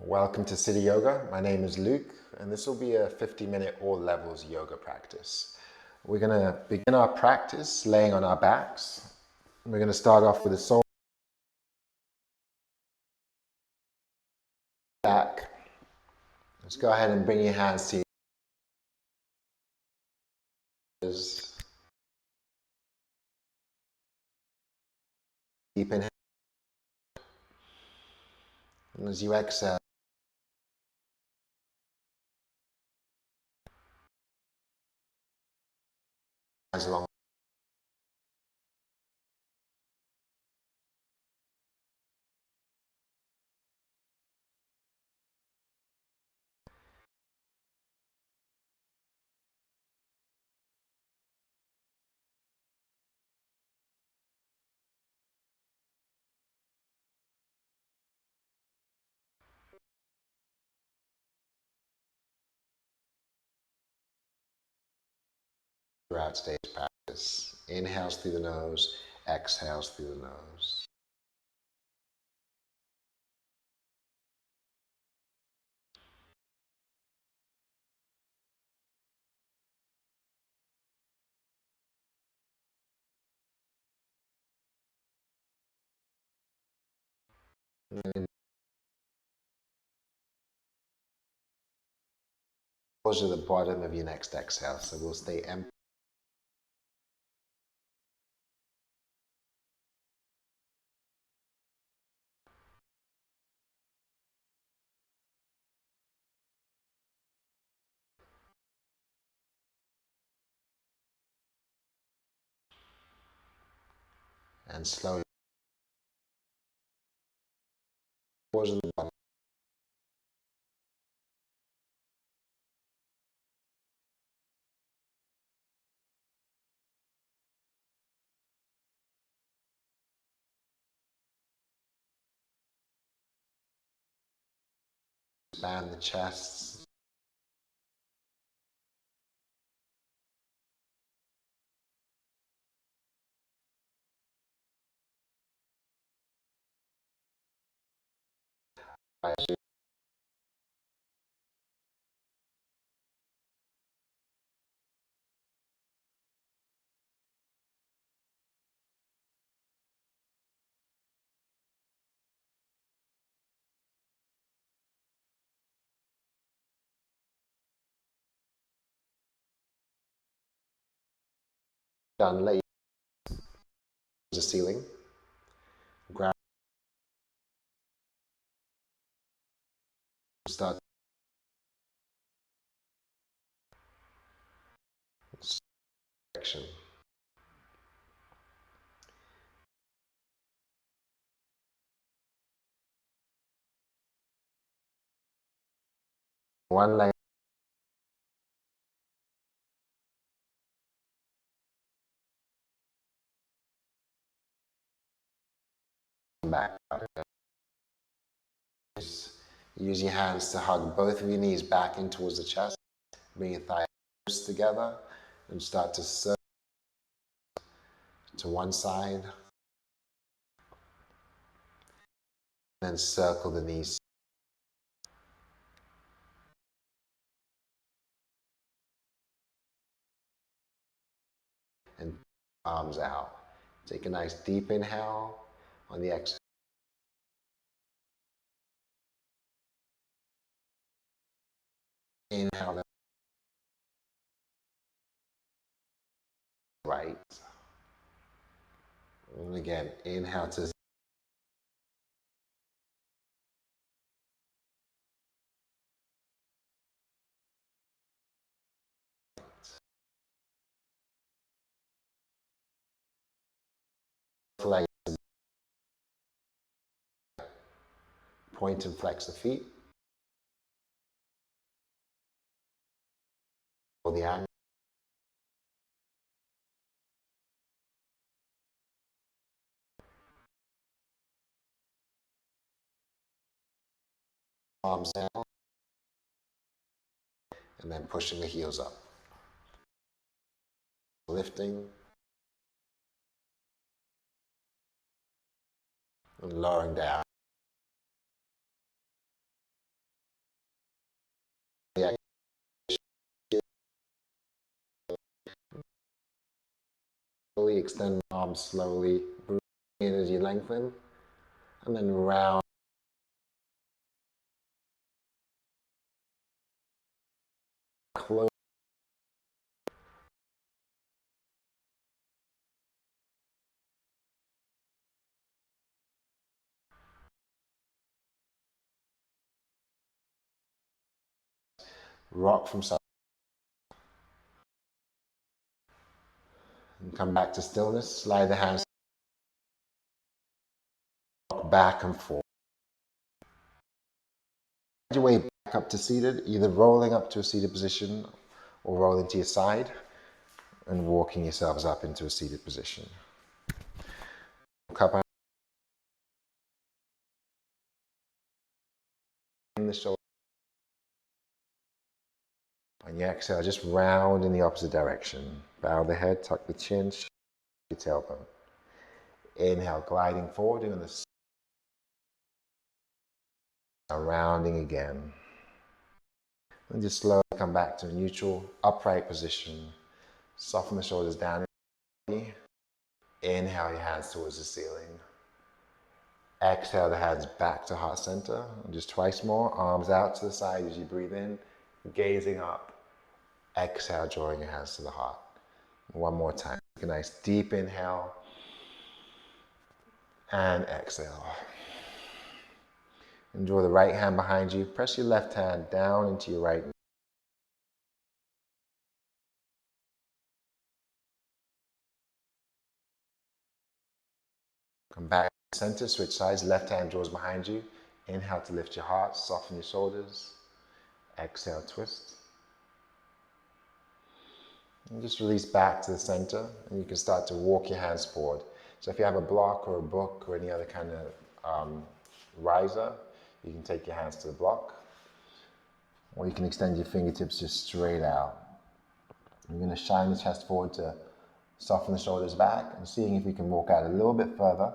Welcome to City Yoga. My name is Luke, and this will be a 50-minute all levels yoga practice. We're going to begin our practice laying on our backs. We're going to start off with a sole back. Let's go ahead and bring your hands to your ears. Deep inhale. And as you exhale, hands along. Throughout today's practice. Inhales through the nose, exhales through the nose. And pause at the bottom of your next exhale. So we'll stay empty. And slowly pause at the bottom. Expand the chest. Done. Let the ceiling. Grab. Start. Action. One leg back. Use your hands to hug both of your knees back in towards the chest. Bring your thighs together and start to circle to one side. Then circle the knees. And arms out. Take a nice deep inhale on the exhale. Inhale the right. And again, inhale to leg. Point and flex the feet. Or the ankle. Arms down. And then pushing the heels up. Lifting. And lowering down. Slowly extend the arms slowly. Breathe in as you lengthen. And then round. Close. Rock from side. And come back to stillness. Slide the hands back and forth. Your way back up to seated, either rolling up to a seated position or rolling to your side and walking yourselves up into a seated position. Cup in the shoulder. On your exhale, just round in the opposite direction. Bow the head, tuck the chin, your tailbone. Inhale, gliding forward, doing this. Rounding again. And just slowly come back to a neutral, upright position. Soften the shoulders down. Inhale your hands towards the ceiling. Exhale the hands back to heart center. And just twice more. Arms out to the side as you breathe in. Gazing up. Exhale, drawing your hands to the heart. One more time. Take a nice deep inhale. And exhale. And draw the right hand behind you. Press your left hand down into your right knee. Come back to center, switch sides. Left hand draws behind you. Inhale to lift your heart, soften your shoulders. Exhale, twist. And just release back to the center, and you can start to walk your hands forward. So if you have a block or a book or any other kind of riser, you can take your hands to the block, or you can extend your fingertips just straight out. You're going to shine the chest forward to soften the shoulders back, and seeing if you can walk out a little bit further.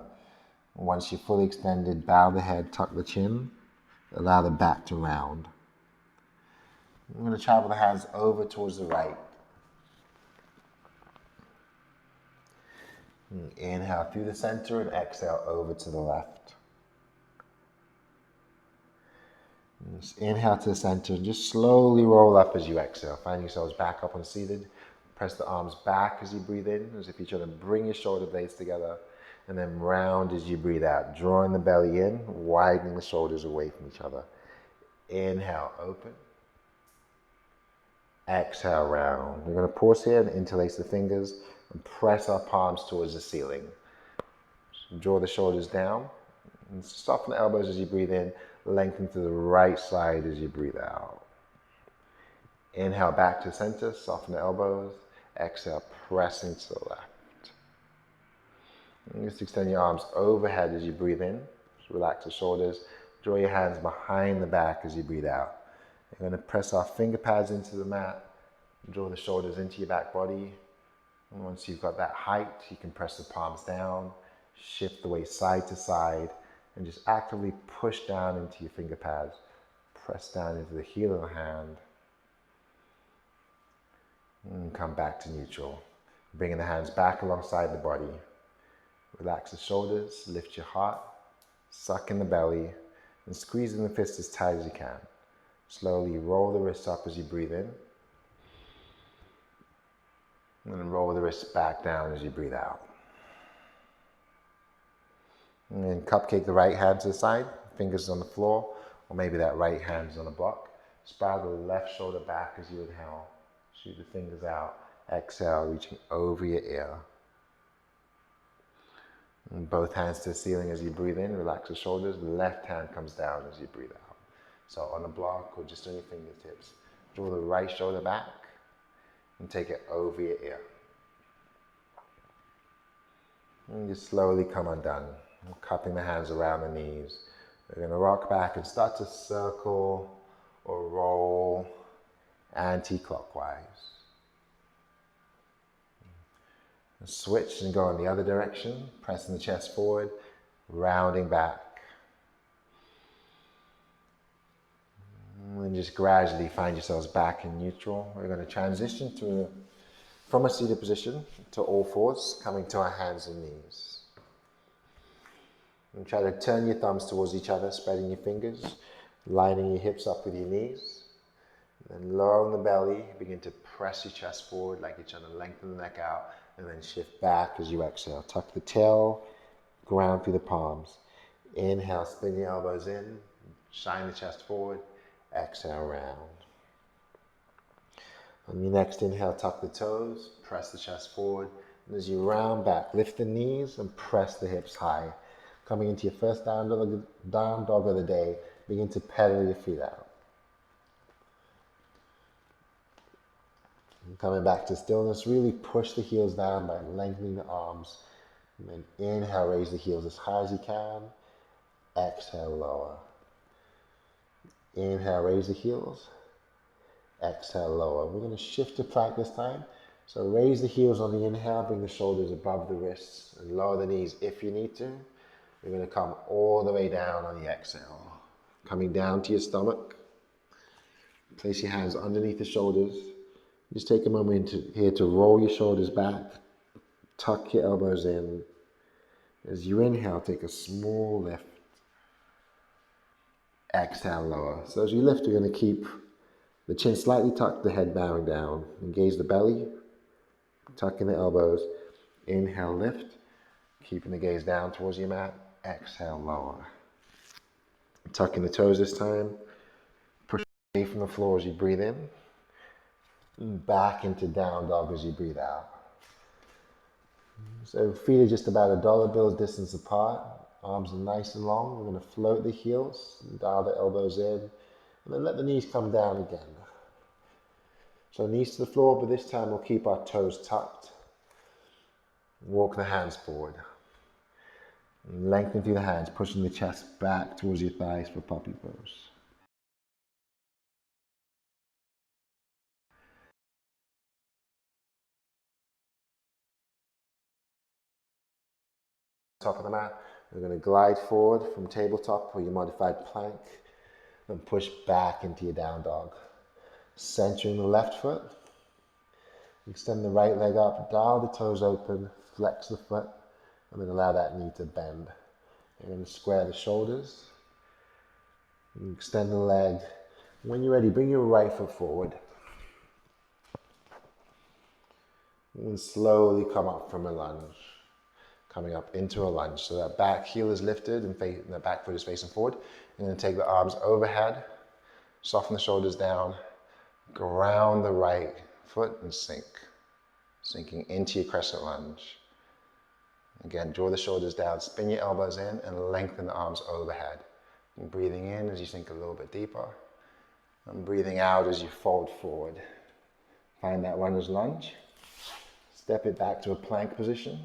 Once you're fully extended, bow the head, tuck the chin, allow the back to round. I'm going to travel the hands over towards the right. Inhale through the center and exhale over to the left. Just inhale to the center and just slowly roll up as you exhale. Find yourselves back up on seated. Press the arms back as you breathe in, as if you're trying to bring your shoulder blades together. And then round as you breathe out, drawing the belly in, widening the shoulders away from each other. Inhale, open. Exhale, round. We're going to pause here and interlace the fingers and press our palms towards the ceiling. Draw the shoulders down and soften the elbows as you breathe in. Lengthen to the right side as you breathe out. Inhale back to center, soften the elbows. Exhale, pressing to the left. And just extend your arms overhead as you breathe in. Just relax the shoulders. Draw your hands behind the back as you breathe out. You're going to press our finger pads into the mat. Draw the shoulders into your back body. And once you've got that height, you can press the palms down. Shift the weight side to side. And just actively push down into your finger pads. Press down into the heel of the hand. And come back to neutral. Bringing the hands back alongside the body. Relax the shoulders, lift your heart, suck in the belly, and squeeze in the fists as tight as you can. Slowly roll the wrists up as you breathe in. And then roll the wrists back down as you breathe out. And then cupcake the right hand to the side, fingers on the floor, or maybe that right hand's on the block. Spiral the left shoulder back as you inhale. Shoot the fingers out. Exhale, reaching over your ear. And both hands to the ceiling as you breathe in. Relax the shoulders. The left hand comes down as you breathe out. So on the block or just on your fingertips. Draw the right shoulder back and take it over your ear. And just slowly come undone. Cupping the hands around the knees. We're going to rock back and start to circle or roll anti-clockwise. And switch and go in the other direction, pressing the chest forward, rounding back. And just gradually find yourselves back in neutral. We're going to transition from from a seated position to all fours, coming to our hands and knees. And try to turn your thumbs towards each other, spreading your fingers, lining your hips up with your knees. And lower on the belly, begin to press your chest forward like you're trying to lengthen the neck out, and then shift back as you exhale. Tuck the tail, ground through the palms. Inhale, spin your elbows in, shine the chest forward, exhale, round. On your next inhale, tuck the toes, press the chest forward, and as you round back, lift the knees and press the hips high. Coming into your first down dog of the day, begin to pedal your feet out. And coming back to stillness, really push the heels down by lengthening the arms. And then inhale, raise the heels as high as you can. Exhale, lower. Inhale, raise the heels. Exhale, lower. We're going to shift to plank this time. So raise the heels on the inhale, bring the shoulders above the wrists, and lower the knees if you need to. You're going to come all the way down on the exhale. Coming down to your stomach. Place your hands underneath the shoulders. Just take a moment here to roll your shoulders back. Tuck your elbows in. As you inhale, take a small lift. Exhale, lower. So as you lift, you're going to keep the chin slightly tucked, the head bowing down. Engage the belly. Tucking the elbows. Inhale, lift. Keeping the gaze down towards your mat. Exhale, lower. Tucking the toes this time. Push away from the floor as you breathe in. Back into down dog as you breathe out. So feet are just about $1 bill distance apart. Arms are nice and long. We're going to float the heels, dial the elbows in, and then let the knees come down again. So knees to the floor, but this time we'll keep our toes tucked. Walk the hands forward. And lengthen through the hands, pushing the chest back towards your thighs for puppy pose. Top of the mat, we're going to glide forward from tabletop or your modified plank and push back into your down dog. Centering the left foot, extend the right leg up, dial the toes open, flex the foot, and then allow that knee to bend. You're going to square the shoulders, extend the leg. When you're ready, bring your right foot forward. And then slowly come up from a lunge. Coming up into a lunge. So that back heel is lifted and the back foot is facing forward. You're going to take the arms overhead, soften the shoulders down, ground the right foot and sink. Sinking into your crescent lunge. Again, draw the shoulders down, spin your elbows in and lengthen the arms overhead. And breathing in as you sink a little bit deeper. And breathing out as you fold forward. Find that runner's lunge. Step it back to a plank position.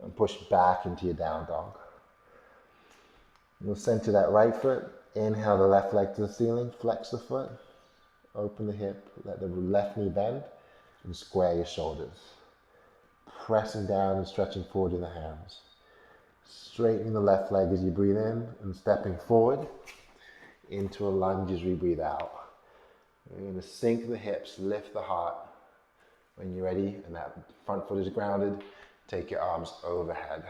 And push back into your down dog. We'll center that right foot. Inhale the left leg to the ceiling. Flex the foot. Open the hip. Let the left knee bend. And square your shoulders. Pressing down and stretching forward in the hands. Straightening the left leg as you breathe in. And stepping forward into a lunge as we breathe out. We're going to sink the hips. Lift the heart. When you're ready and that front foot is grounded, take your arms overhead.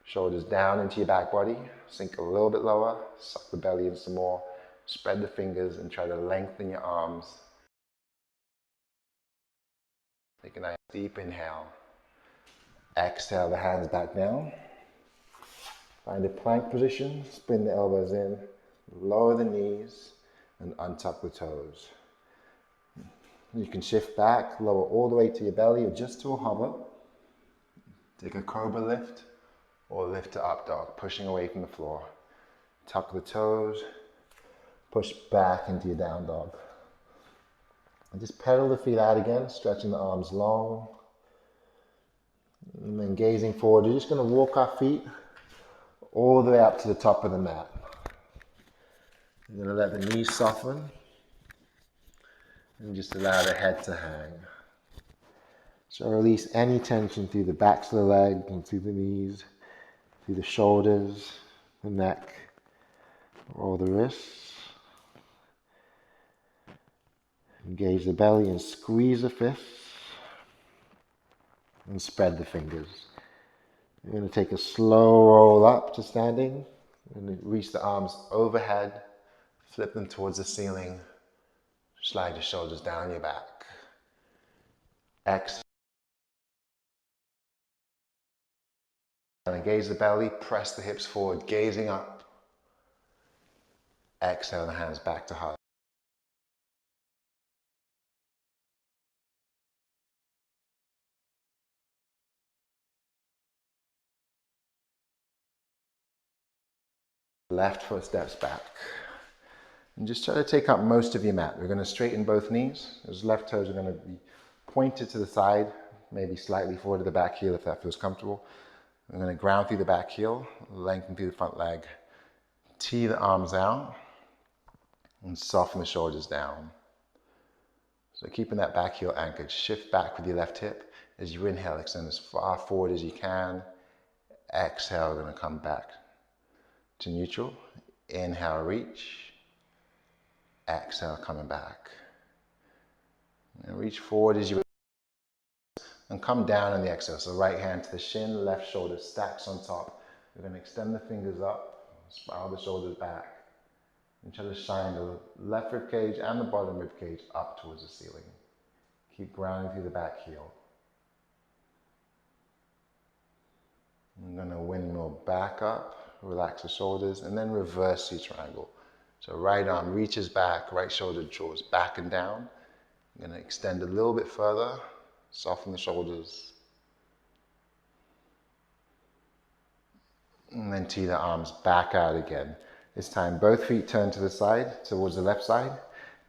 Shoulders down into your back body. Sink a little bit lower. Suck the belly in some more. Spread the fingers and try to lengthen your arms. Take a nice deep inhale. Exhale the hands back down. Find a plank position. Spin the elbows in. Lower the knees and untuck the toes. You can shift back, lower all the way to your belly or just to a hover. Take a cobra lift or lift to up dog, pushing away from the floor. Tuck the toes, push back into your down dog. And just pedal the feet out again, stretching the arms long. And then gazing forward, you're just going to walk our feet all the way up to the top of the mat. You're going to let the knees soften and just allow the head to hang. So release any tension through the backs of the leg and through the knees, through the shoulders, the neck, or the wrists. Engage the belly and squeeze the fists. and spread the fingers. You're going to take a slow roll up to standing and reach the arms overhead, flip them towards the ceiling, slide your shoulders down your back. Exhale. And engage the belly, press the hips forward, gazing up. Exhale the hands back to heart. Left foot steps back. And just try to take up most of your mat. We're going to straighten both knees. Those left toes are going to be pointed to the side, maybe slightly forward to the back heel if that feels comfortable. I'm going to ground through the back heel, lengthen through the front leg, tee the arms out, and soften the shoulders down. So keeping that back heel anchored, shift back with your left hip. As you inhale, extend as far forward as you can. Exhale, going to come back to neutral. Inhale, reach. Exhale, coming back. And reach forward as you and come down on the exhale. So right hand to the shin, left shoulder stacks on top. We're going to extend the fingers up, spiral the shoulders back, and try to shine the left rib cage and the bottom rib cage up towards the ceiling. Keep grounding through the back heel. I'm going to windmill back up, relax the shoulders, and then reverse your triangle. So right arm reaches back, right shoulder draws back and down. I'm going to extend a little bit further, soften the shoulders, and then tee the arms back out again. This time both feet turn to the side, towards the left side,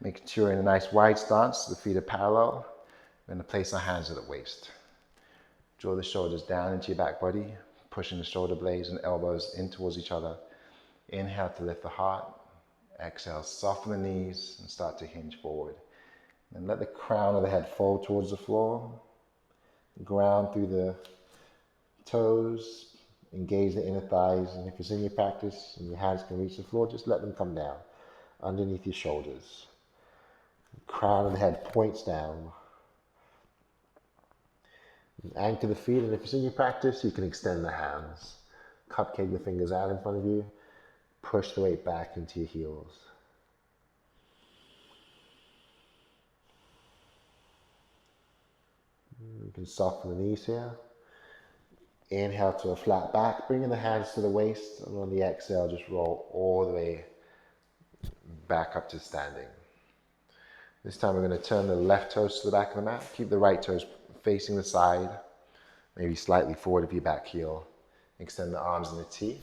making sure you're in a nice wide stance, the feet are parallel. We're going to place our hands at the waist. Draw the shoulders down into your back body, pushing the shoulder blades and elbows in towards each other. Inhale to lift the heart. Exhale, soften the knees and start to hinge forward. And let the crown of the head fall towards the floor. Ground through the toes. Engage the inner thighs. And if it's in your practice and your hands can reach the floor, just let them come down underneath your shoulders. The crown of the head points down. Anchor the feet, and if it's in your practice, you can extend the hands. Cupcake the fingers out in front of you. Push the weight back into your heels. You can soften the knees here. Inhale to a flat back, bringing the hands to the waist, and on the exhale, just roll all the way back up to standing. This time we're going to turn the left toes to the back of the mat. Keep the right toes facing the side, maybe slightly forward of your back heel. Extend the arms in the T.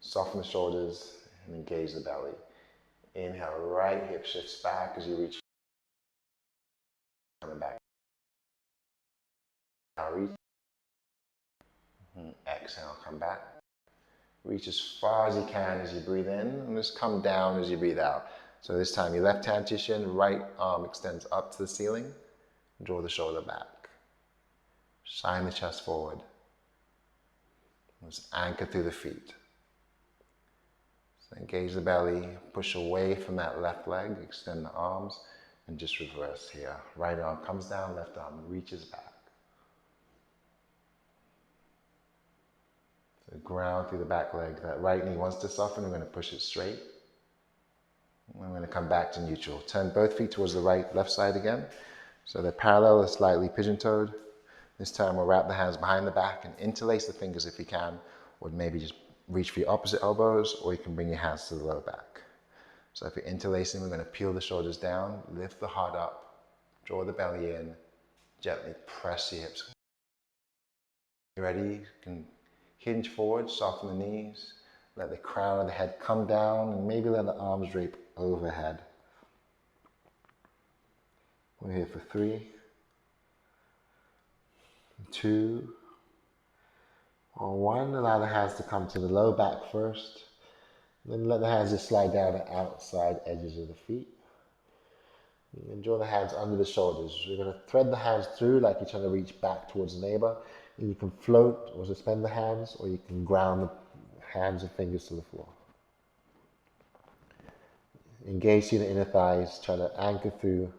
Soften the shoulders and engage the belly. Inhale, right hip shifts back as you reach. Coming back. Now reach. Exhale, come back. Reach as far as you can as you breathe in, and just come down as you breathe out. So this time your left hand to your shin, right arm extends up to the ceiling. Draw the shoulder back. Shine the chest forward. Just anchor through the feet. So engage the belly, push away from that left leg, extend the arms, and just reverse here. Right arm comes down, left arm reaches back. So ground through the back leg. That right knee wants to soften, we're going to push it straight. And we're going to come back to neutral. Turn both feet towards the right, left side again. So they're parallel, they're slightly pigeon-toed. This time we'll wrap the hands behind the back and interlace the fingers if you can, or maybe just reach for your opposite elbows, or you can bring your hands to the lower back. So if you're interlacing, we're going to peel the shoulders down, lift the heart up, draw the belly in, gently press your hips. You ready? You can hinge forward, soften the knees, let the crown of the head come down, and maybe let the arms drape overhead. We're here for 3, 2, or 1. Allow the hands to come to the low back first. Then let the hands just slide down the outside edges of the feet. And draw the hands under the shoulders. We're going to thread the hands through like you're trying to reach back towards the neighbor. And you can float or suspend the hands, or you can ground the hands and fingers to the floor. Engage through the inner thighs. Try to anchor through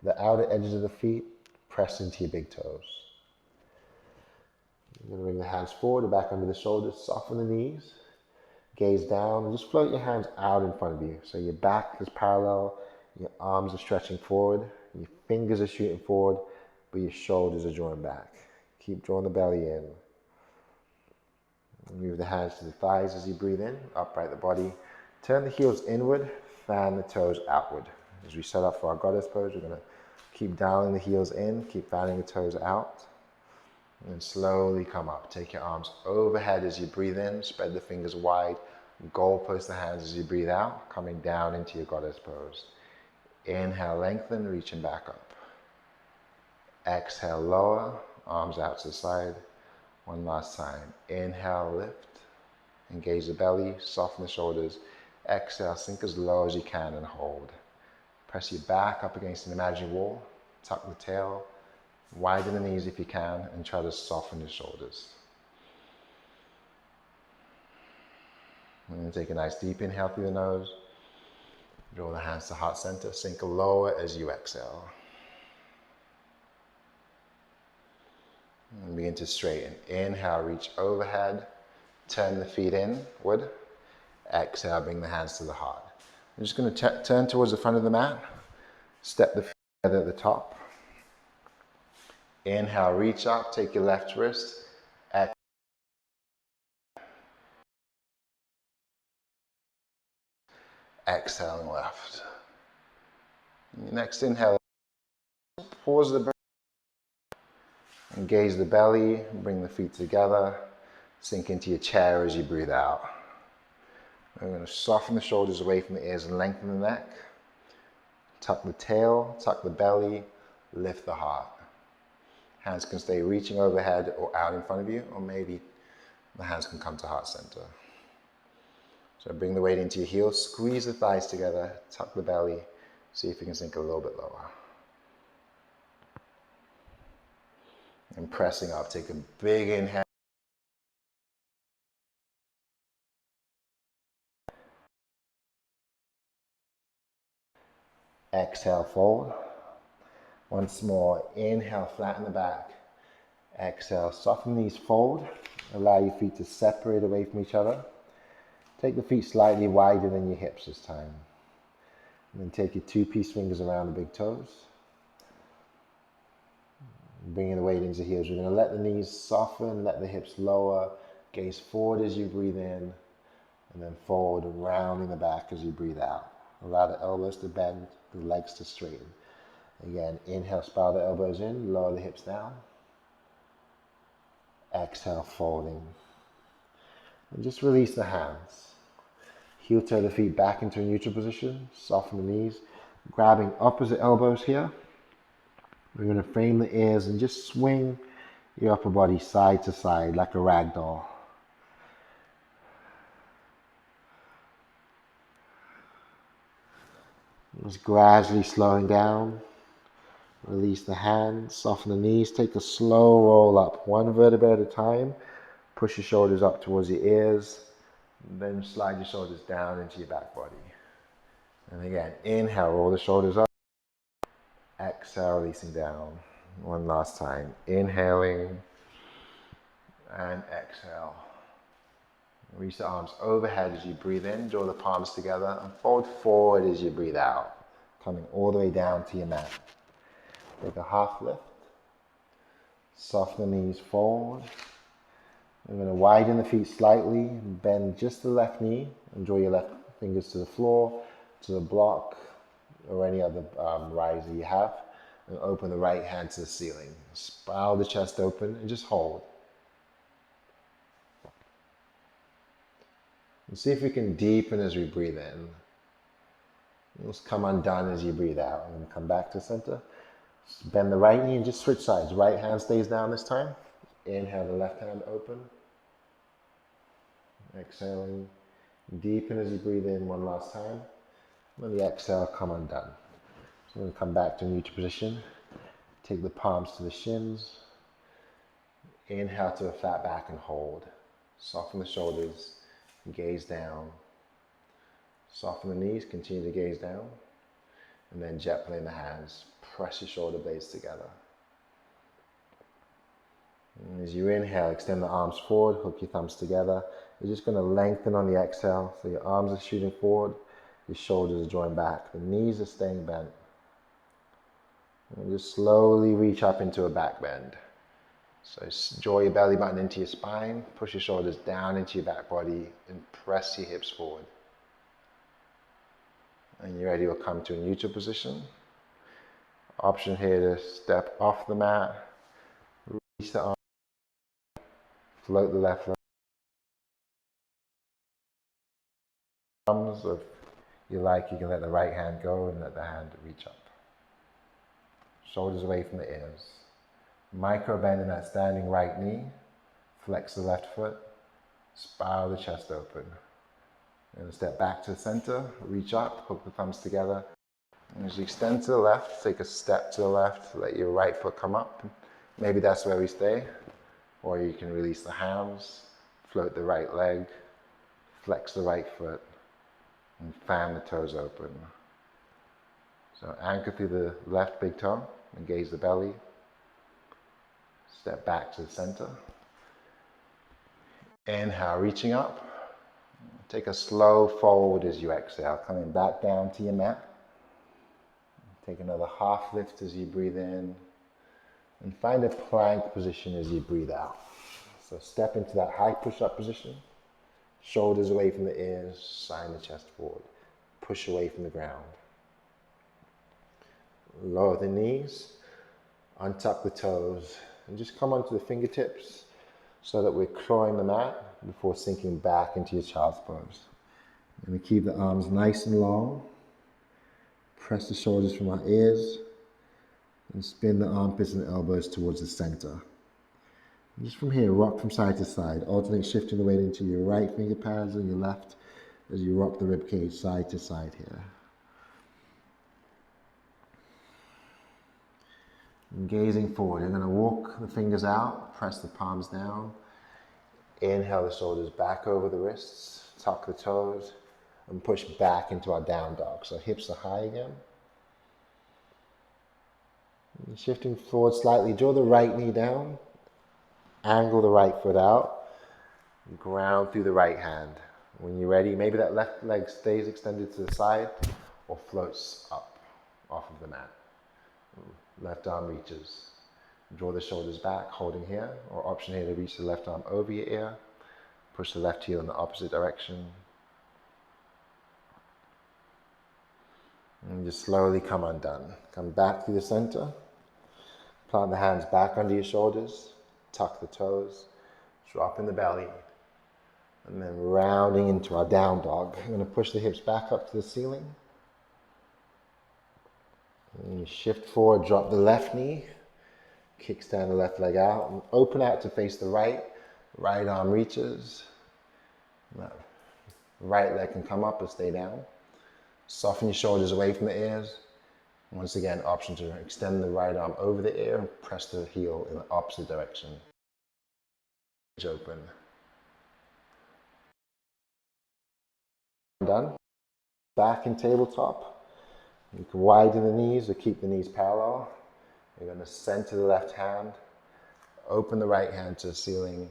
the outer edges of the feet. Press into your big toes. You're going to bring the hands forward, the back under the shoulders, soften the knees, gaze down, and just float your hands out in front of you. So your back is parallel, your arms are stretching forward, your fingers are shooting forward, but your shoulders are drawing back. Keep drawing the belly in. Move the hands to the thighs as you breathe in, upright the body. Turn the heels inward, fan the toes outward. As we set up for our goddess pose, we're going to keep dialing the heels in, keep fanning the toes out. And then slowly come up. Take your arms overhead as you breathe in, spread the fingers wide, goalpost the hands as you breathe out, coming down into your goddess pose. Inhale, lengthen, reaching back up. Exhale, lower, arms out to the side. One last time. Inhale, lift, engage the belly, soften the shoulders. Exhale, sink as low as you can and hold. Press your back up against an imaginary wall, tuck the tail, widen the knees if you can, and try to soften your shoulders. And then take a nice deep inhale through the nose. Draw the hands to heart center, sink lower as you exhale. And begin to straighten. Inhale, reach overhead, turn the feet inward. Exhale, bring the hands to the heart. I'm just going to turn towards the front of the mat, step the feet together at the top. Inhale, reach up, take your left wrist. Exhaling left. Next inhale, pause the breath, engage the belly, bring the feet together, sink into your chair as you breathe out. We're going to soften the shoulders away from the ears and lengthen the neck. Tuck the tail, tuck the belly, lift the heart. Hands can stay reaching overhead or out in front of you, or maybe the hands can come to heart center. So bring the weight into your heels, squeeze the thighs together, tuck the belly, see if you can sink a little bit lower. And pressing up, take a big inhale. Exhale, fold. Once more, inhale, flatten the back. Exhale, soften the knees, fold. Allow your feet to separate away from each other. Take the feet slightly wider than your hips this time. And then take your two-piece fingers around the big toes. Bringing the weight into the heels. We're going to let the knees soften, let the hips lower. Gaze forward as you breathe in. And then forward, rounding the back as you breathe out. Allow the elbows to bend, the legs to straighten. Again, inhale, spiral the elbows in, lower the hips down. Exhale, folding. And just release the hands. Heel toe the feet back into a neutral position. Soften the knees. Grabbing opposite elbows here. We're going to frame the ears and just swing your upper body side to side like a rag doll. Just gradually slowing down. Release the hands, soften the knees, take a slow roll up, one vertebra at a time. Push your shoulders up towards your ears, then slide your shoulders down into your back body. And again, inhale, roll the shoulders up. Exhale, releasing down. One last time. Inhaling and exhale. Reach the arms overhead as you breathe in, draw the palms together, and fold forward as you breathe out, coming all the way down to your mat. Take a half lift. Soften the knees forward. I'm going to widen the feet slightly, bend just the left knee, and draw your left fingers to the floor, to the block, or any other riser you have, and open the right hand to the ceiling. Spiral the chest open and just hold. And see if we can deepen as we breathe in. Let's come undone as you breathe out. And come back to center. Just bend the right knee and just switch sides. Right hand stays down this time. Inhale, the left hand open. Exhaling. Deepen as you breathe in one last time. And the exhale, come undone. So we're going to come back to neutral position. Take the palms to the shins. Inhale to a flat back and hold. Soften the shoulders. Gaze down. Soften the knees, continue to gaze down. And then jet plane the hands. Press your shoulder blades together. And as you inhale, extend the arms forward, hook your thumbs together. You're just going to lengthen on the exhale, so your arms are shooting forward, your shoulders are drawing back, the knees are staying bent. And just slowly reach up into a back bend. So draw your belly button into your spine, push your shoulders down into your back body, and press your hips forward. And you're ready, we'll come to a neutral position. Option here to step off the mat, reach the arm, float the left leg. Arms, if you like, you can let the right hand go and let the hand reach up. Shoulders away from the ears. Micro bend in that standing right knee. Flex the left foot. Spiral the chest open. And step back to the center, reach up, hook the thumbs together. And as you extend to the left, take a step to the left, let your right foot come up. Maybe that's where we stay. Or you can release the hands, float the right leg, flex the right foot, and fan the toes open. So anchor through the left big toe, engage the belly. Step back to the center. Inhale, reaching up. Take a slow fold as you exhale, coming back down to your mat. Take another half lift as you breathe in. And find a plank position as you breathe out. So step into that high push-up position. Shoulders away from the ears, sign the chest forward. Push away from the ground. Lower the knees, untuck the toes, and just come onto the fingertips so that we're clawing the mat before sinking back into your child's pose. And we keep the arms nice and long. Press the shoulders from our ears and spin the armpits and elbows towards the center. And just from here, rock from side to side. Alternate shifting the weight into your right finger pads and your left as you rock the ribcage side to side here. And gazing forward, you're going to walk the fingers out, press the palms down. Inhale the shoulders back over the wrists, tuck the toes, and push back into our down dog. So hips are high again. And shifting forward slightly, draw the right knee down, angle the right foot out, ground through the right hand. When you're ready, maybe that left leg stays extended to the side or floats up off of the mat. Left arm reaches. Draw the shoulders back, holding here, or option here to reach the left arm over your ear. Push the left heel in the opposite direction. And just slowly come undone. Come back through the center. Plant the hands back under your shoulders. Tuck the toes. Drop in the belly. And then rounding into our down dog. I'm going to push the hips back up to the ceiling. And you shift forward, drop the left knee. Kickstand the left leg out and open out to face the right. Right arm reaches. Right leg can come up or stay down. Soften your shoulders away from the ears. Once again, option to extend the right arm over the ear and press the heel in the opposite direction. Open. Done. Back in tabletop. You can widen the knees or keep the knees parallel. You're going to center the left hand, open the right hand to the ceiling,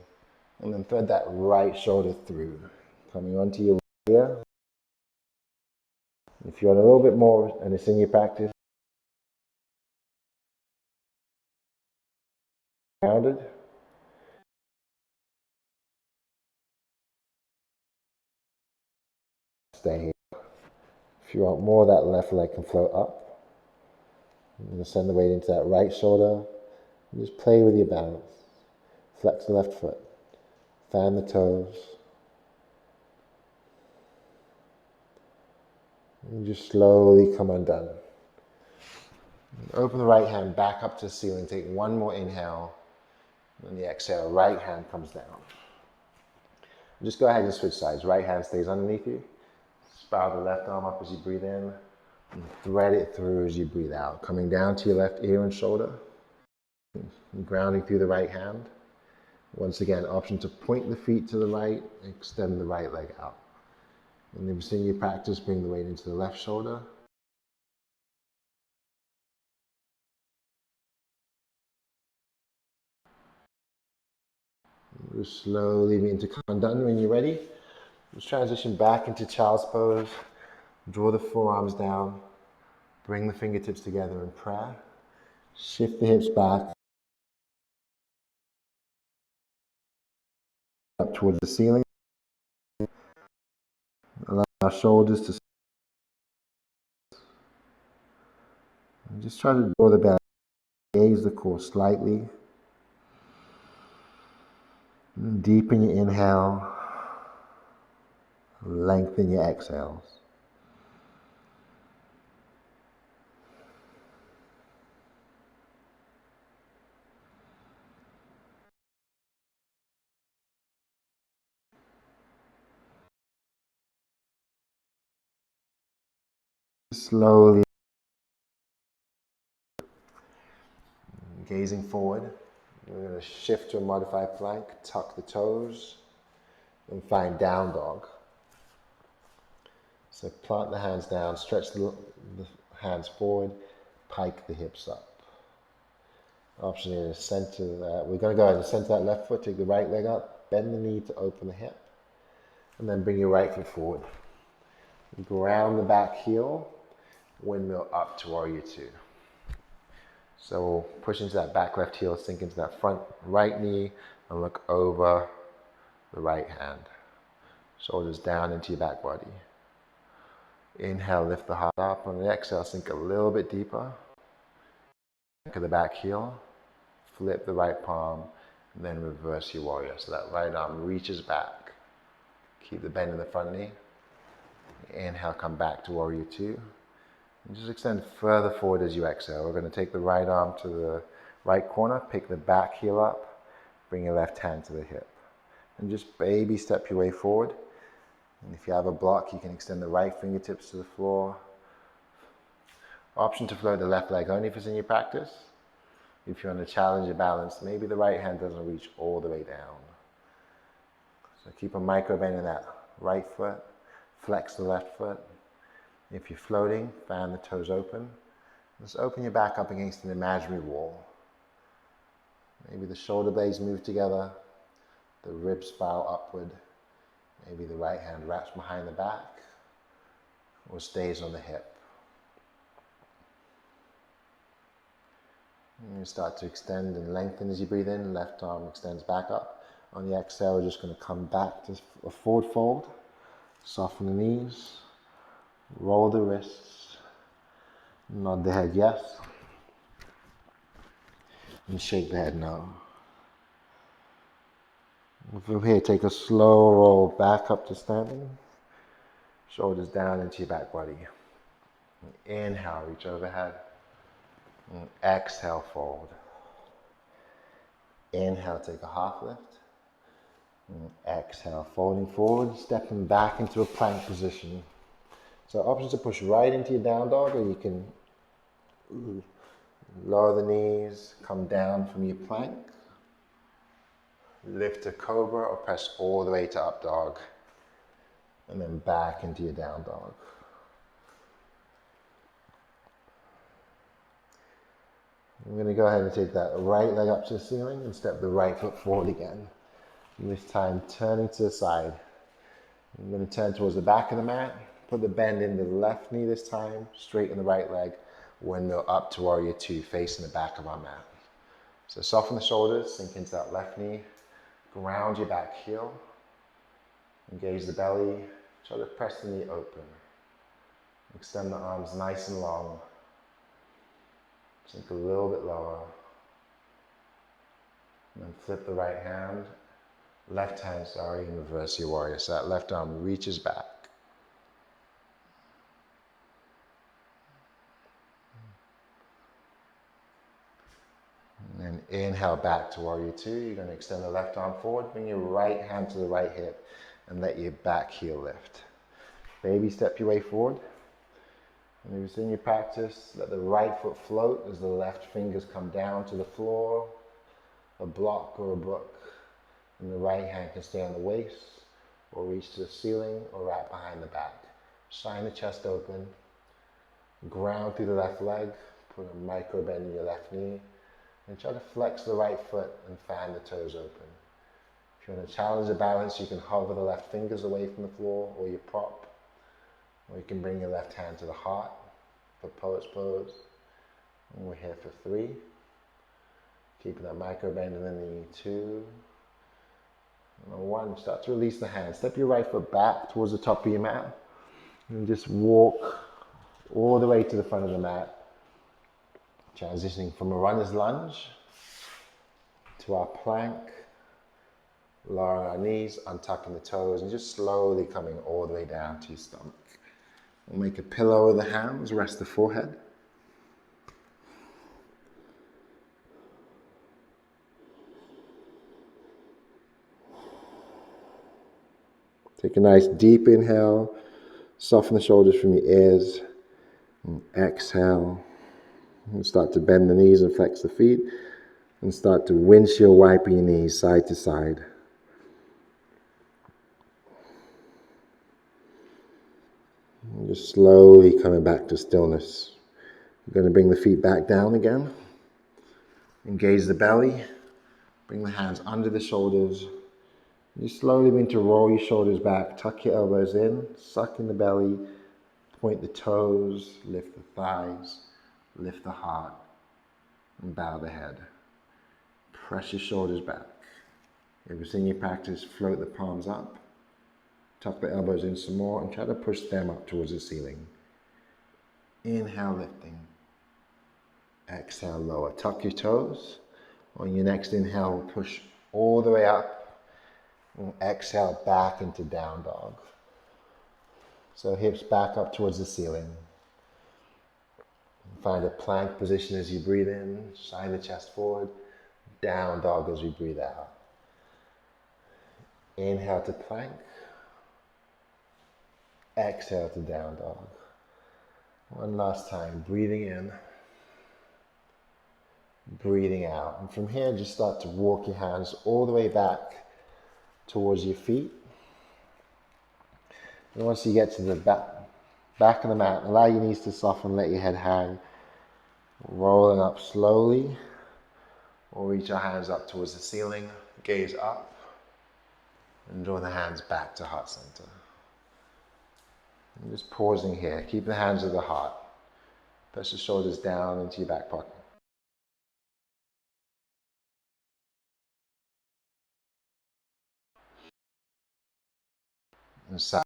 and then thread that right shoulder through, coming onto your ear. If you want a little bit more, and it's in your practice, grounded. Stay here. If you want more, that left leg can float up. You're going to send the weight into that right shoulder. And just play with your balance. Flex the left foot. Fan the toes. And just slowly come undone. Open the right hand back up to the ceiling. Take one more inhale. And the exhale, right hand comes down. Just go ahead and switch sides. Right hand stays underneath you. Spiral the left arm up as you breathe in. And thread it through as you breathe out. Coming down to your left ear and shoulder. And grounding through the right hand. Once again, option to point the feet to the right, extend the right leg out. And then within your practice, bring the weight into the left shoulder. Just slowly begin to come down. When you're ready, just transition back into child's pose. Draw the forearms down. Bring the fingertips together in prayer. Shift the hips back up towards the ceiling. Allow our shoulders to. And just try to draw the back. Gaze the core slightly. And deepen your inhale. Lengthen your exhales. Slowly gazing forward. We're going to shift to a modified plank, tuck the toes, and find down dog. So plant the hands down, stretch the hands forward, pike the hips up. Option is center that. We're going to go ahead and center that left foot, take the right leg up, bend the knee to open the hip, and then bring your right foot forward. Ground the back heel, windmill up to warrior two. So we'll push into that back left heel, sink into that front right knee, and look over the right hand. Shoulders down into your back body. Inhale, lift the heart up. On the exhale, sink a little bit deeper. Back of the back heel. Flip the right palm, and then reverse your warrior. So that right arm reaches back. Keep the bend in the front knee. Inhale, come back to warrior two. And just extend further forward as you exhale. We're going to take the right arm to the right corner, pick the back heel up, bring your left hand to the hip. And just baby step your way forward. And if you have a block, you can extend the right fingertips to the floor. Option to float the left leg only if it's in your practice. If you want to challenge your balance, maybe the right hand doesn't reach all the way down. So keep a micro bend in that right foot. Flex the left foot. If you're floating, fan the toes open. Just open your back up against an imaginary wall. Maybe the shoulder blades move together, the ribs spiral upward. Maybe the right hand wraps behind the back or stays on the hip. And you start to extend and lengthen as you breathe in. Left arm extends back up. On the exhale, we're just going to come back to a forward fold. Soften the knees. Roll the wrists. Nod the head yes. And shake the head no. From here, take a slow roll back up to standing. Shoulders down into your back body. Inhale, reach overhead. And exhale, fold. Inhale, take a half lift. And exhale, folding forward, stepping back into a plank position. So options to push right into your down dog, or you can lower the knees, come down from your plank. Lift to cobra or press all the way to up dog. And then back into your down dog. I'm going to go ahead and take that right leg up to the ceiling and step the right foot forward again. And this time turning to the side. I'm going to turn towards the back of the mat. Put the bend in the left knee this time. Straighten the right leg. Windmill up to warrior two, facing the back of our mat. So soften the shoulders, sink into that left knee. Ground your back heel. Engage the belly. Try to press the knee open. Extend the arms nice and long. Sink a little bit lower. And then flip the right hand. Left hand, and reverse your warrior. So that left arm reaches back. And then inhale back to warrior two. You're going to extend the left arm forward. Bring your right hand to the right hip and let your back heel lift. Baby step your way forward. And if it's in your practice, let the right foot float as the left fingers come down to the floor, a block or a book. And the right hand can stay on the waist or reach to the ceiling or wrap behind the back. Shine the chest open. Ground through the left leg. Put a micro bend in your left knee. And try to flex the right foot and fan the toes open. If you want to challenge the balance, you can hover the left fingers away from the floor or your prop, or you can bring your left hand to the heart for poet's pose. And we're here for 3. Keeping that micro bend in the knee. 2. And 1. Start to release the hand. Step your right foot back towards the top of your mat. And just walk all the way to the front of the mat. Transitioning from a runner's lunge to our plank. Lowering our knees, untucking the toes, and just slowly coming all the way down to your stomach. We'll make a pillow with the hands, rest the forehead. Take a nice deep inhale, soften the shoulders from your ears, and exhale. And start to bend the knees and flex the feet, and start to windshield wipe your knees side to side. And just slowly coming back to stillness. We're going to bring the feet back down again. Engage the belly. Bring the hands under the shoulders. You slowly begin to roll your shoulders back, tuck your elbows in, suck in the belly, point the toes, lift the thighs, lift the heart, and bow the head. Press your shoulders back. If it's in your practice, float the palms up, tuck the elbows in some more, and try to push them up towards the ceiling. Inhale, lifting. Exhale, lower. Tuck your toes. On your next inhale, push all the way up. And exhale back into down dog. So hips back up towards the ceiling. Find a plank position as you breathe in. Shine the chest forward. Down dog as we breathe out. Inhale to plank. Exhale to down dog. One last time. Breathing in. Breathing out. And from here, just start to walk your hands all the way back towards your feet. And once you get to the back of the mat, allow your knees to soften, let your head hang. Rolling up slowly. We'll reach our hands up towards the ceiling, gaze up, and draw the hands back to heart center. And just pausing here, keep the hands at the heart. Press the shoulders down into your back pocket. And side.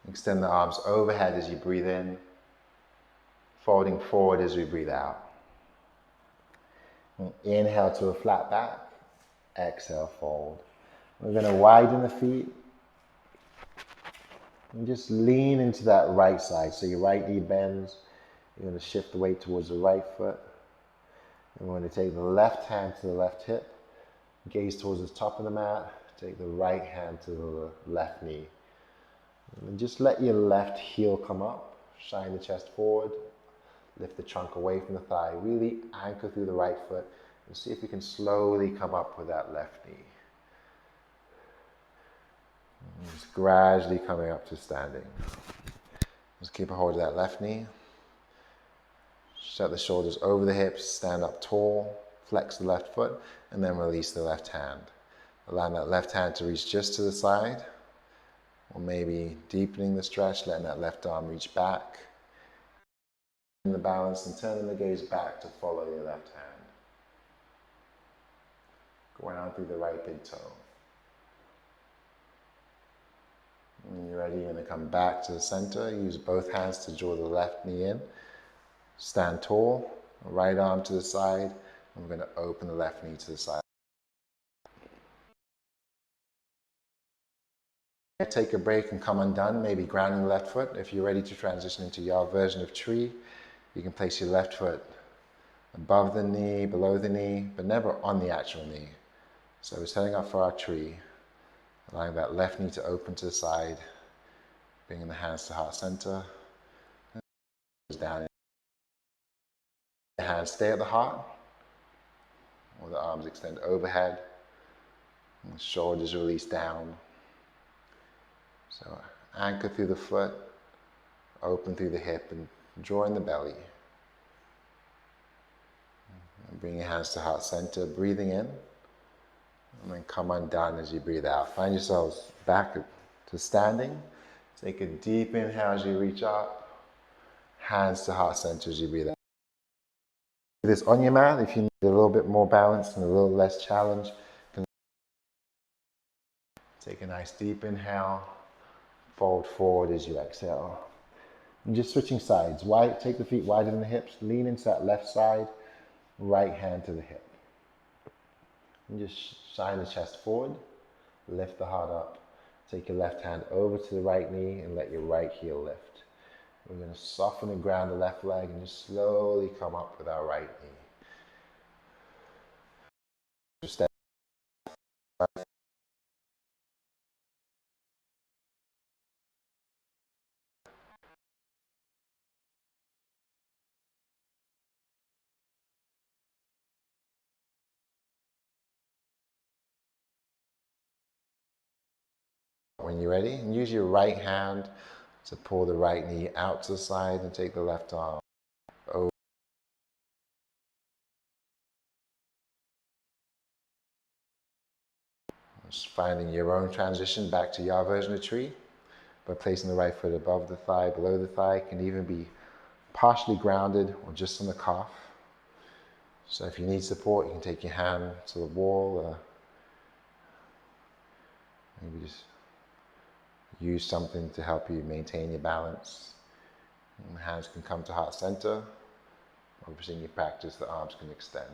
Extend the arms overhead as you breathe in, folding forward as we breathe out. And inhale to a flat back, exhale, fold. We're going to widen the feet and just lean into that right side. So your right knee bends, you're going to shift the weight towards the right foot. And we're going to take the left hand to the left hip, gaze towards the top of the mat, take the right hand to the left knee. And just let your left heel come up, shine the chest forward, lift the trunk away from the thigh, really anchor through the right foot, and see if you can slowly come up with that left knee. And just gradually coming up to standing. Just keep a hold of that left knee. Shut the shoulders over the hips, stand up tall, flex the left foot, and then release the left hand. Allowing that left hand to reach just to the side, or maybe deepening the stretch, letting that left arm reach back. In the balance and turning the gaze back to follow your left hand. Ground through the right big toe. When you're ready, you're going to come back to the center. Use both hands to draw the left knee in. Stand tall, right arm to the side. And we're going to open the left knee to the side. Take a break and come undone, maybe grounding the left foot. If you're ready to transition into your version of tree, you can place your left foot above the knee, below the knee, but never on the actual knee. So we're setting up for our tree, allowing that left knee to open to the side, bringing the hands to heart center, and down. The hands stay at the heart, or the arms extend overhead, and the shoulders release down. So anchor through the foot, open through the hip, and draw in the belly. And bring your hands to heart center, breathing in, and then come undone as you breathe out. Find yourselves back to standing. Take a deep inhale as you reach up. Hands to heart center as you breathe out. Do this on your mat if you need a little bit more balance and a little less challenge. Take a nice deep inhale. Fold forward as you exhale. And just switching sides. Take the feet wider than the hips. Lean into that left side. Right hand to the hip. And just shine the chest forward. Lift the heart up. Take your left hand over to the right knee and let your right heel lift. We're going to soften and ground the left leg and just slowly come up with our right knee. Step. When you're ready, and use your right hand to pull the right knee out to the side and take the left arm over. Just finding your own transition back to Yarvajna tree by placing the right foot above the thigh, below the thigh. Can even be partially grounded or just on the calf. So if you need support, you can take your hand to the wall, or maybe just use something to help you maintain your balance. And the hands can come to heart center. Obviously in your practice, the arms can extend.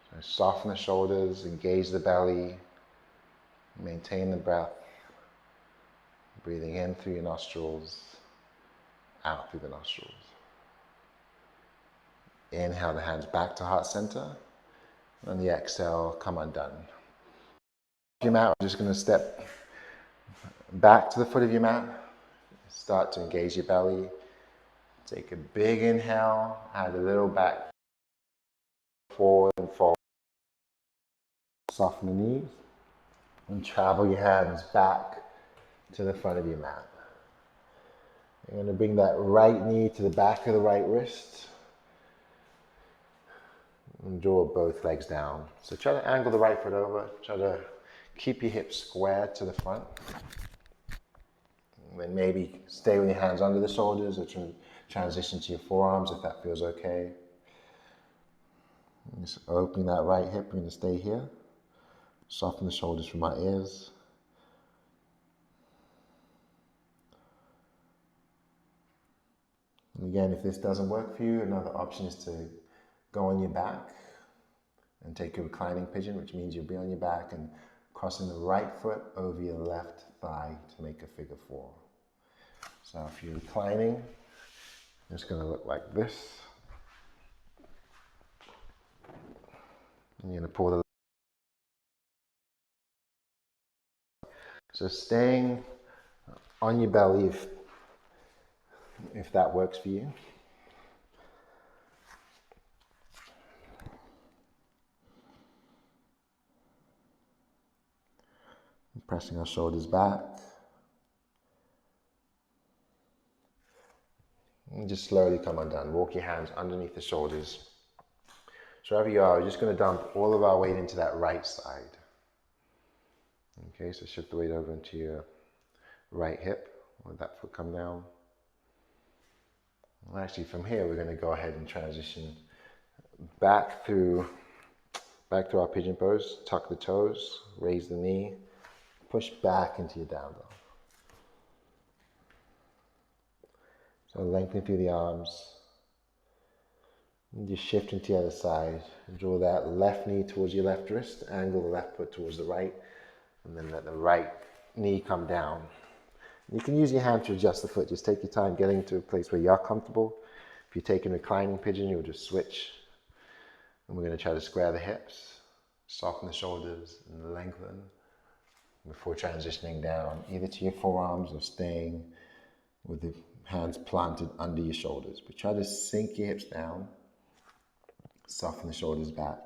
So soften the shoulders, engage the belly, maintain the breath. Breathing in through your nostrils, out through the nostrils. Inhale the hands back to heart center. On the exhale, come undone. Your mat, we're just going to step back to the foot of your mat. Start to engage your belly. Take a big inhale, add a little back, forward and forward. Soften the knees and travel your hands back to the front of your mat. You're going to bring that right knee to the back of the right wrist and draw both legs down. So try to angle the right foot over. Try to keep your hips square to the front. And then maybe stay with your hands under the shoulders or transition to your forearms if that feels okay. And just opening that right hip, we're going to stay here. Soften the shoulders from our ears. And again, if this doesn't work for you, another option is to go on your back and take a reclining pigeon, which means you'll be on your back and crossing the right foot over your left thigh to make a figure four. So if you're reclining, it's going to look like this. And you're going to pull the. So staying on your belly if that works for you. Pressing our shoulders back. And just slowly come undone. Walk your hands underneath the shoulders. So wherever you are, we're just going to dump all of our weight into that right side. Okay, so shift the weight over into your right hip. Let that foot come down. Well, actually, from here, we're going to go ahead and transition back through our pigeon pose. Tuck the toes, raise the knee, push back into your down dog. So lengthen through the arms. And just shift into the other side. Draw that left knee towards your left wrist. Angle the left foot towards the right. And then let the right knee come down. You can use your hand to adjust the foot. Just take your time getting to a place where you're comfortable. If you're taking reclining pigeon, you'll just switch. And we're going to try to square the hips, soften the shoulders, and lengthen before transitioning down, either to your forearms or staying with the hands planted under your shoulders. But try to sink your hips down, soften the shoulders back.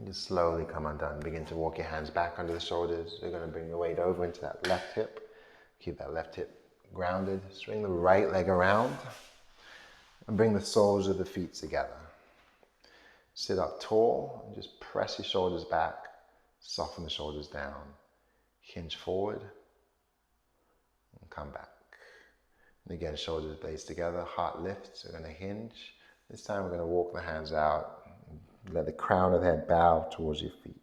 Just slowly come undone. Begin to walk your hands back under the shoulders. You're going to bring the weight over into that left hip. Keep that left hip grounded. Swing the right leg around and bring the soles of the feet together. Sit up tall and just press your shoulders back. Soften the shoulders down. Hinge forward and come back. And again, shoulders blades together, heart lifts. We're going to hinge. This time we're going to walk the hands out. Let the crown of the head bow towards your feet.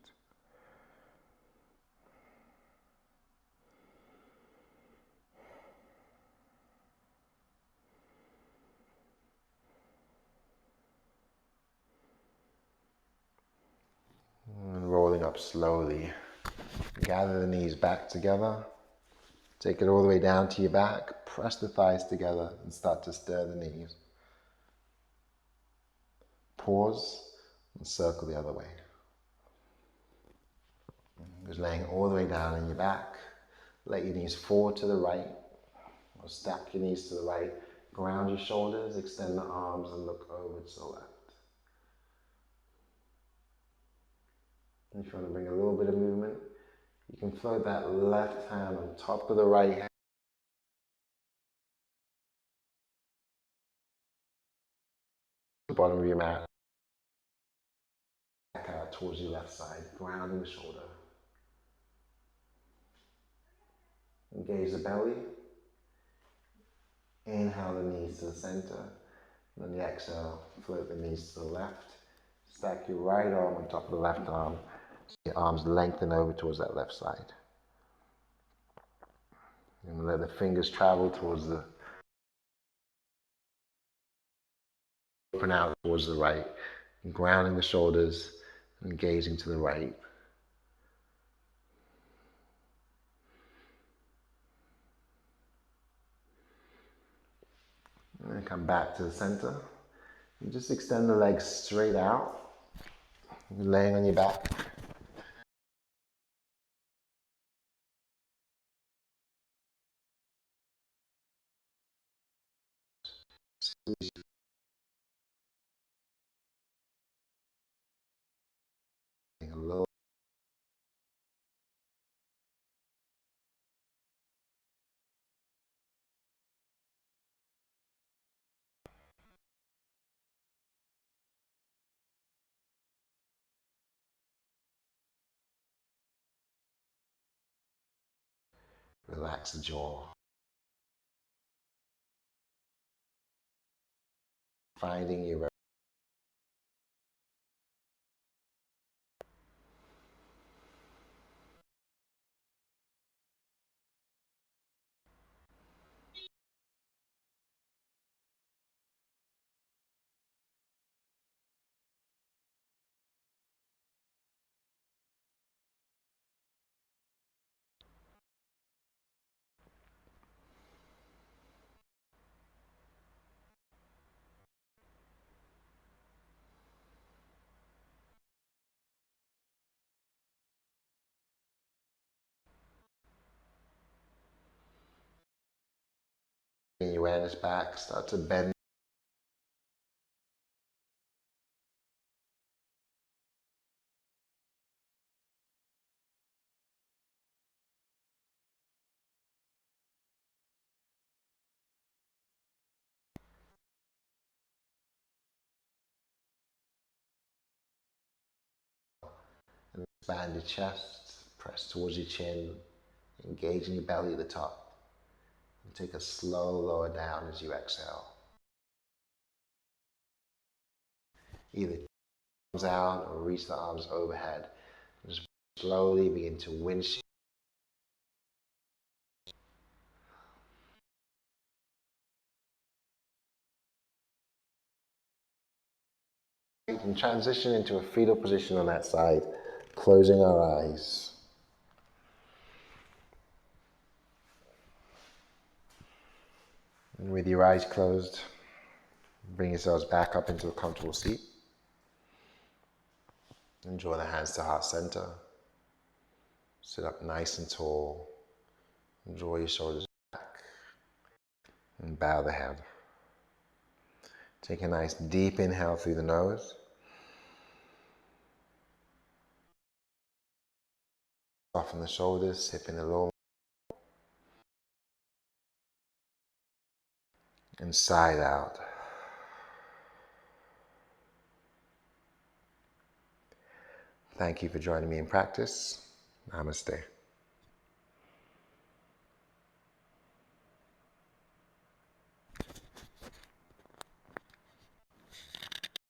And rolling up slowly. Gather the knees back together. Take it all the way down to your back. Press the thighs together and start to stir the knees. Pause and circle the other way. Just laying all the way down on your back. Let your knees forward to the right, or stack your knees to the right. Ground your shoulders, extend the arms and look over to the left. And if you want to bring a little bit of movement, you can float that left hand on top of the right hand. The bottom of your mat. Back out towards your left side, grounding the shoulder. Engage the belly. Inhale the knees to the center. And on the exhale, float the knees to the left. Stack your right arm on top of the left arm. So your arms lengthen over towards that left side. And let the fingers travel towards the open out towards the right. Grounding the shoulders and gazing to the right. And then come back to the center. And just extend the legs straight out. You're laying on your back. A little. Relax the jaw. Finding your awareness back. Start to bend. And expand your chest. Press towards your chin. Engaging your belly at the top. And take a slow lower down as you exhale. Either arms out or reach the arms overhead. Just slowly begin to windshield. And transition into a fetal position on that side, closing our eyes. And with your eyes closed, bring yourselves back up into a comfortable seat. And draw the hands to heart center. Sit up nice and tall. And draw your shoulders back. And bow the head. Take a nice deep inhale through the nose. Soften the shoulders, hip in a little. And side out. Thank you for joining me in practice. Namaste.